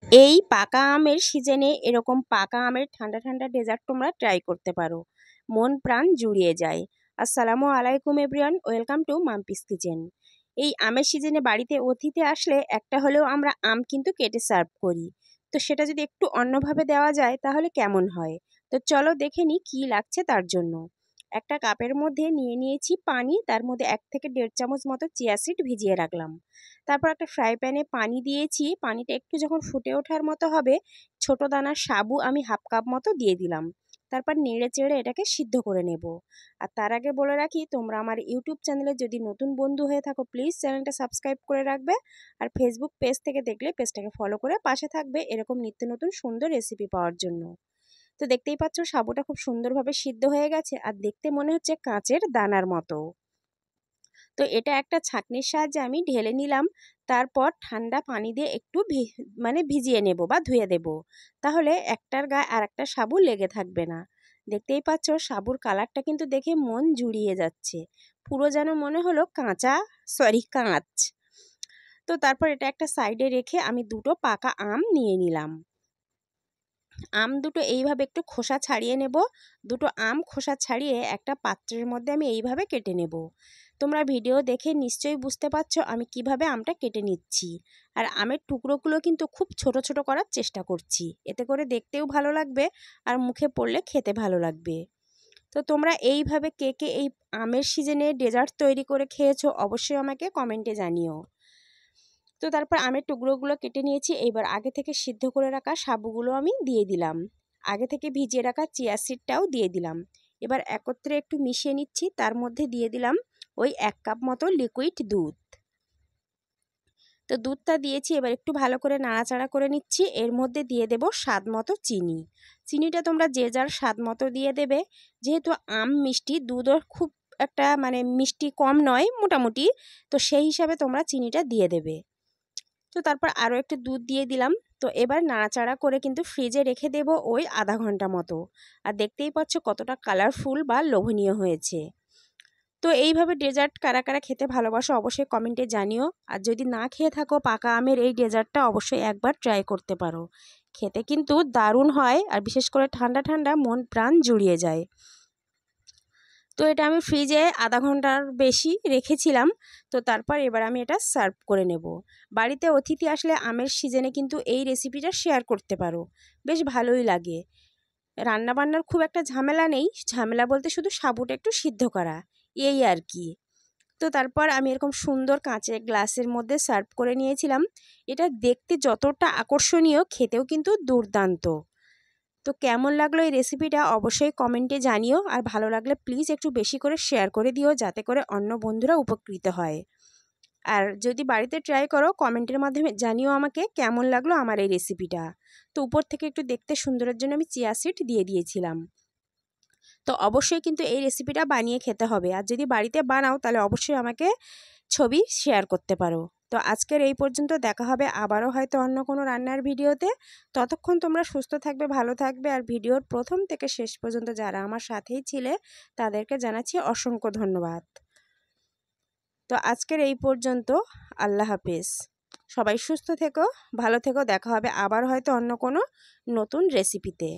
এই পাকা আমের সিজনে এরকম পাকা আমের ঠান্ডা ঠান্ডা ডেজার্ট তোমরা ট্রাই করতে পারো, মন প্রাণ জুড়িয়ে যায়। আসসালামু আলাইকুম everyone, welcome to Mampi's kitchen. এই আমের সিজনে বাড়িতে অতিথি আসলে একটা হলেও আমরা আম কিন্তু কেটে সার্ভ করি। তো সেটা যদি একটু অন্যভাবে দেওয়া যায় তাহলে কেমন হয়? তো চলো দেখে নিই কী লাগছে তার জন্য। একটা কাপের মধ্যে নিয়ে নিয়েছি পানি, তার মধ্যে 1 থেকে 1.5 চামচ মতো চিয়া সিড ভিজিয়ে রাখলাম। তারপর একটা ফ্রাই প্যানে পানি দিয়েছি, পানিটা একটু যখন ফুটে ওঠার মতো হবে, ছোট দানার সাবু আমি 1/2 কাপ মতো দিয়ে দিলাম। তারপর নেড়ে চেড়ে এটাকে সিদ্ধ করে নেব। আর তার আগে বলে রাখি, তোমরা আমার ইউটিউব চ্যানেলে যদি নতুন বন্ধু হয়ে থাকো প্লিজ চ্যানেলটা সাবস্ক্রাইব করে রাখবে। আর ফেসবুক পেজ থেকে দেখলে পেজটাকে ফলো করে পাশে থাকবে এরকম নিত্য নতুন সুন্দর রেসিপি পাওয়ার জন্য। তো দেখতেই পাচ্ছ সাবুটা খুব সুন্দরভাবে সিদ্ধ হয়ে গেছে আর দেখতে মনে হচ্ছে কাঁচের দানার মতো। তো এটা একটা ছাঁকনির সাহায্যে আমি ঢেলে নিলাম। তারপর ঠান্ডা পানি দিয়ে একটু ভিজিয়ে নেব বা ধুয়ে দেব। তাহলে একটার গায়ে আর একটা সাবু লেগে থাকবে না। দেখতেই পাচ্ছ সাবুর কালারটা কিন্তু দেখে মন জুড়িয়ে যাচ্ছে, পুরো যেন মনে হলো কাঁচ। তো তারপর এটা একটা সাইডে রেখে আমি দুটো পাকা আম নিয়ে নিলাম। আম দুটো এইভাবে একটু খোসা ছাড়িয়ে নেব। দুটো আম খোসা ছাড়িয়ে একটা পাত্রের মধ্যে আমি এইভাবে কেটে নেব। তোমরা ভিডিও দেখে নিশ্চয়ই বুঝতে পারছো আমি কিভাবে আমটা কেটে নিচ্ছি। আর আমের টুকরোগুলো কিন্তু খুব ছোট ছোট করার চেষ্টা করছি, এতে করে দেখতেও ভালো লাগবে আর মুখে পড়লে খেতে ভালো লাগবে। তো তোমরা এইভাবে কে কে এই আমের সিজনে ডেজার্ট তৈরি করে খেয়েছো অবশ্যই আমাকে কমেন্টে জানিও। তো তারপর আমের টুকরোগুলো কেটে নিয়েছি। এবার আগে থেকে সিদ্ধ করে রাখা সাবুগুলো আমি দিয়ে দিলাম। আগে থেকে ভিজিয়ে রাখা চিয়া সিডটাও দিয়ে দিলাম। এবার একত্রে একটু মিশিয়ে নিচ্ছি। তার মধ্যে দিয়ে দিলাম ওই 1 কাপ মতো লিকুইড দুধ। তো দুধটা দিয়েছি, এবার একটু ভালো করে নাড়াচাড়া করে নিচ্ছি। এর মধ্যে দিয়ে দেব স্বাদ মতো চিনি। চিনিটা তোমরা যে যার স্বাদ মতো দিয়ে দেবে। যেহেতু আম মিষ্টি, দুধও খুব একটা মিষ্টি কম নয়, মোটামুটি। তো সেই হিসাবে তোমরা চিনিটা দিয়ে দেবে। তো তারপর আরও একটু দুধ দিয়ে দিলাম। তো এবার নাড়াচাড়া করে কিন্তু ফ্রিজে রেখে দেব ওই আধা ঘন্টা মতো। আর দেখতেই পাচ্ছ কতটা কালারফুল বা লোভনীয় হয়েছে। তো এইভাবে ডেজার্ট কারা কারা খেতে ভালোবাসো অবশ্যই কমেন্টে জানিও। আর যদি না খেয়ে থাকো পাকা আমের এই ডেজার্টটা অবশ্যই একবার ট্রাই করতে পারো। খেতে কিন্তু দারুণ হয় আর বিশেষ করে ঠান্ডা ঠান্ডা মন প্রাণ জুড়িয়ে যায়। তো এটা আমি ফ্রিজে আধা ঘন্টার বেশি রেখেছিলাম। তো তারপর এবার আমি এটা সার্ভ করে নেব। বাড়িতে অতিথি আসলে আমের সিজনে কিন্তু এই রেসিপিটা শেয়ার করতে পারো, বেশ ভালোই লাগে। রান্নাবান্নার খুব একটা ঝামেলা নেই, ঝামেলা বলতে শুধু সাবুটা একটু সিদ্ধ করা, এই আর কি। তো তারপর আমি এরকম সুন্দর কাঁচের গ্লাসের মধ্যে সার্ভ করে নিয়েছিলাম। এটা দেখতে যতটা আকর্ষণীয়, খেতেও কিন্তু দুর্দান্ত। তো কেমন লাগলো এই রেসিপিটা অবশ্যই কমেন্টে জানিও। আর ভালো লাগলে প্লিজ একটু বেশি করে শেয়ার করে দিও, যাতে করে অন্য বন্ধুরা উপকৃত হয়। আর যদি বাড়িতে ট্রাই করো কমেন্টের মাধ্যমে জানিও আমাকে কেমন লাগলো আমার এই রেসিপিটা। তো উপর থেকে একটু দেখতে সুন্দরের জন্য আমি চিয়া সিড দিয়ে দিয়েছিলাম। তো অবশ্যই কিন্তু এই রেসিপিটা বানিয়ে খেতে হবে। আর যদি বাড়িতে বানাও তাহলে অবশ্যই আমাকে ছবি শেয়ার করতে পারো। তো আজকের এই পর্যন্ত, দেখা হবে আবারও হয়তো অন্য কোনো রান্নার ভিডিওতে। ততক্ষণ তোমরা সুস্থ থাকবে, ভালো থাকবে। আর ভিডিওর প্রথম থেকে শেষ পর্যন্ত যারা আমার সাথেই ছিলে তাদেরকে জানাচ্ছি অসংখ্য ধন্যবাদ। তো আজকের এই পর্যন্ত, আল্লাহ হাফেজ। সবাই সুস্থ থেকো, ভালো থেকো, দেখা হবে আবার হয়তো অন্য কোনো নতুন রেসিপিতে।